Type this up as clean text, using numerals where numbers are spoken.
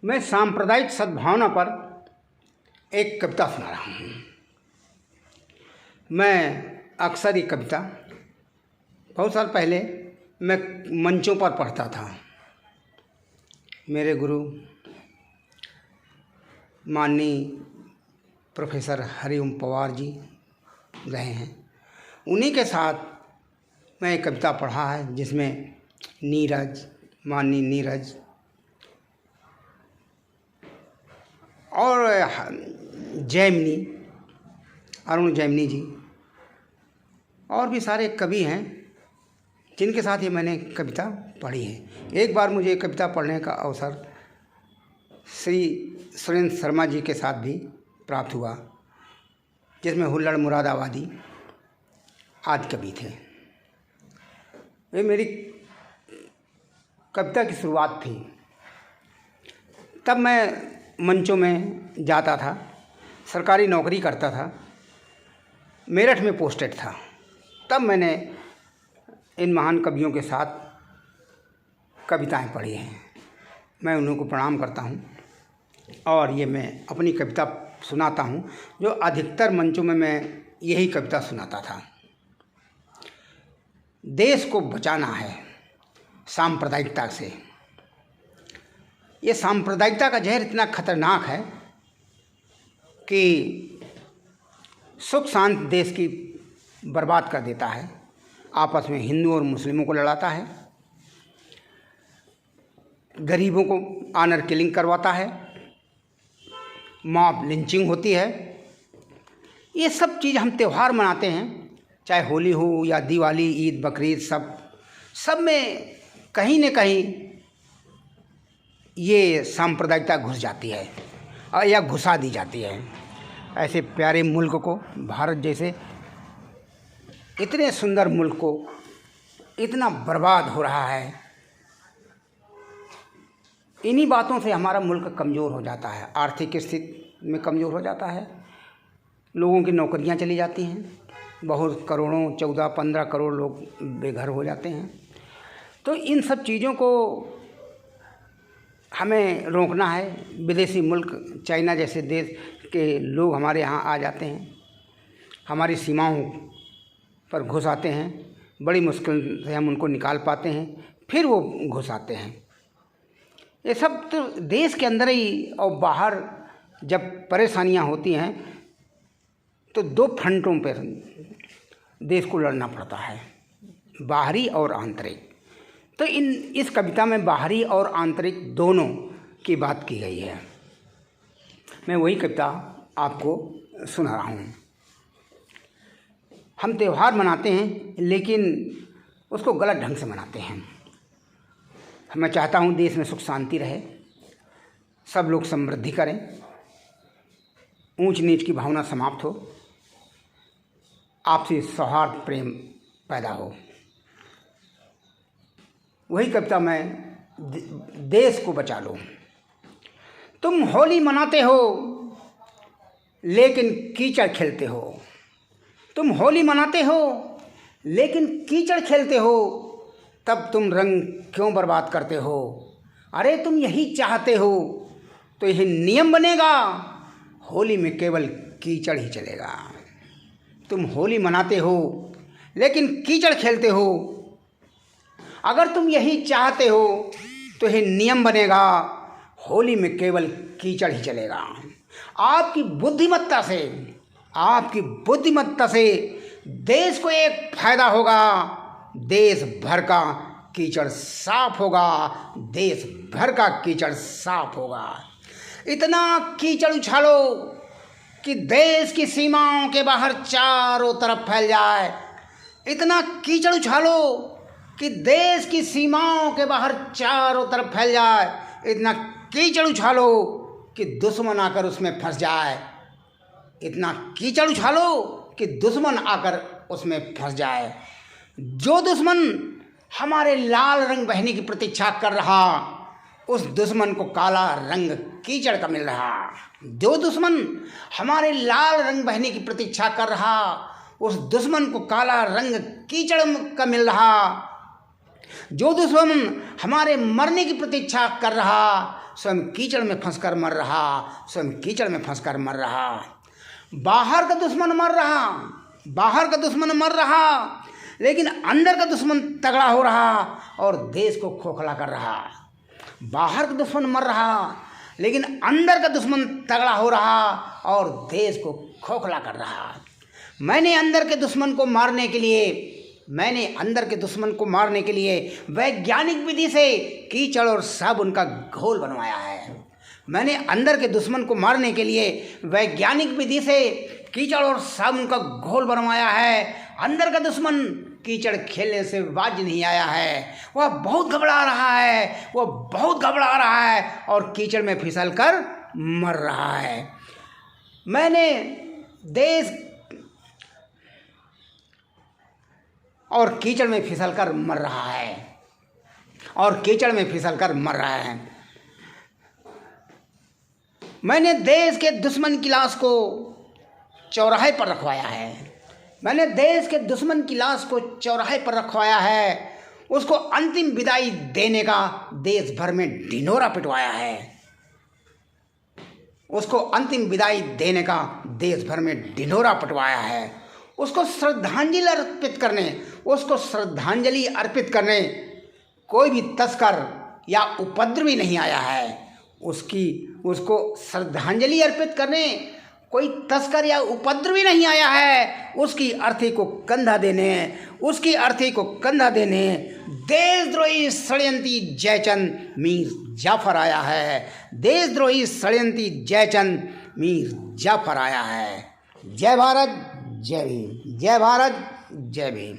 मैं सांप्रदायिक सद्भावना पर एक कविता सुना रहा हूँ। मैं अक्सर ये कविता बहुत साल पहले मैं मंचों पर पढ़ता था। मेरे गुरु माननीय प्रोफेसर हरिओम पवार जी रहे हैं, उन्हीं के साथ मैं एक कविता पढ़ा है जिसमें नीरज, माननीय नीरज और जैमिनी, अरुण जैमिनी जी और भी सारे कवि हैं जिनके साथ ये मैंने कविता पढ़ी है। एक बार मुझे कविता पढ़ने का अवसर श्री सुरेंद्र शर्मा जी के साथ भी प्राप्त हुआ, जिसमें हुल्लड़ मुरादाबादी आदि कवि थे। ये मेरी कविता की शुरुआत थी। तब मैं मंचों में जाता था, सरकारी नौकरी करता था, मेरठ में पोस्टेड था। तब मैंने इन महान कवियों के साथ कविताएं पढ़ी हैं। मैं उन्हीं को प्रणाम करता हूं और ये मैं अपनी कविता सुनाता हूं, जो अधिकतर मंचों में मैं यही कविता सुनाता था। देश को बचाना है सांप्रदायिकता से। ये सांप्रदायिकता का जहर इतना खतरनाक है कि सुख शांति देश की बर्बाद कर देता है। आपस में हिंदू और मुस्लिमों को लड़ाता है, गरीबों को ऑनर किलिंग करवाता है, मॉब लिंचिंग होती है। ये सब चीज़ हम त्यौहार मनाते हैं, चाहे होली हो या दिवाली, ईद, बकरीद, सब में कहीं न कहीं ये सांप्रदायिकता घुस जाती है या घुसा दी जाती है। ऐसे प्यारे मुल्क को, भारत जैसे इतने सुंदर मुल्क को इतना बर्बाद हो रहा है। इन्हीं बातों से हमारा मुल्क कमज़ोर हो जाता है, आर्थिक स्थिति में कमज़ोर हो जाता है, लोगों की नौकरियां चली जाती हैं, बहुत करोड़ों 14-15 करोड़ लोग बेघर हो जाते हैं। तो इन सब चीज़ों को हमें रोकना है। विदेशी मुल्क चाइना जैसे देश के लोग हमारे यहाँ आ जाते हैं, हमारी सीमाओं पर घुस आते हैं, बड़ी मुश्किल से हम उनको निकाल पाते हैं, फिर वो घुस आते हैं। ये सब तो देश के अंदर ही और बाहर जब परेशानियां होती हैं तो दो फ्रंटों पर देश को लड़ना पड़ता है, बाहरी और आंतरिक। तो इस कविता में बाहरी और आंतरिक दोनों की बात की गई है। मैं वही कविता आपको सुना रहा हूँ। हम त्यौहार मनाते हैं लेकिन उसको गलत ढंग से मनाते हैं। मैं चाहता हूँ देश में सुख शांति रहे, सब लोग समृद्धि करें, ऊंच नीच की भावना समाप्त हो, आपसी सौहार्द प्रेम पैदा हो। वही कविता मैं देश को बचा लो। तुम होली मनाते हो लेकिन कीचड़ खेलते हो। तुम होली मनाते हो लेकिन कीचड़ खेलते हो, तब तुम रंग क्यों बर्बाद करते हो? अरे तुम यही चाहते हो तो यही नियम बनेगा, होली में केवल कीचड़ ही चलेगा। तुम होली मनाते हो लेकिन कीचड़ खेलते हो, अगर तुम यही चाहते हो तो यह नियम बनेगा, होली में केवल कीचड़ ही चलेगा। आपकी बुद्धिमत्ता से देश को एक फायदा होगा, देश भर का कीचड़ साफ होगा, देश भर का कीचड़ साफ होगा। इतना कीचड़ उछालो कि देश की सीमाओं के बाहर चारों तरफ फैल जाए। इतना कीचड़ उछालो कि देश की सीमाओं के बाहर चारों तरफ फैल जाए। इतना कीचड़ उछालो कि दुश्मन आकर उसमें फंस जाए। इतना कीचड़ उछालो कि दुश्मन आकर उसमें फंस जाए। जो दुश्मन हमारे लाल रंग बहने की प्रतीक्षा कर रहा, उस दुश्मन को काला रंग कीचड़ का मिल रहा। जो दुश्मन हमारे लाल रंग बहने की प्रतीक्षा कर रहा, उस दुश्मन को काला रंग कीचड़ का मिल रहा। जो दुश्मन हमारे मरने की प्रतीक्षा कर रहा, स्वयं कीचड़ में फंसकर मर रहा, स्वयं कीचड़ में फंसकर मर रहा। बाहर का दुश्मन मर रहा, बाहर का दुश्मन मर रहा, लेकिन अंदर का दुश्मन तगड़ा हो रहा और देश को खोखला कर रहा। बाहर का दुश्मन मर रहा, लेकिन अंदर का दुश्मन तगड़ा हो रहा और देश को खोखला कर रहा। मैंने अंदर के दुश्मन को मारने के लिए वैज्ञानिक विधि से कीचड़ और साबुन का घोल बनवाया है। मैंने अंदर के दुश्मन को मारने के लिए वैज्ञानिक विधि से कीचड़ और साबुन का घोल बनवाया है। अंदर का दुश्मन कीचड़ खेलने से बाज नहीं आया है, वह बहुत घबरा रहा है और कीचड़ में फिसल कर मर रहा है। मैंने देश और कीचड़ में फिसल कर मर रहा है, मैंने देश के दुश्मन की लाश को चौराहे पर रखवाया है, उसको अंतिम विदाई देने का देश भर में ढिंढोरा पिटवाया है। उसको श्रद्धांजलि अर्पित करने कोई भी तस्कर या उपद्रवी नहीं आया है। उसको श्रद्धांजलि अर्पित करने कोई तस्कर या उपद्रवी नहीं आया है। उसकी अर्थी को कंधा देने देशद्रोही षड्यंत्री जयचंद मीर जाफर आया है। जय भारत, जय भीम।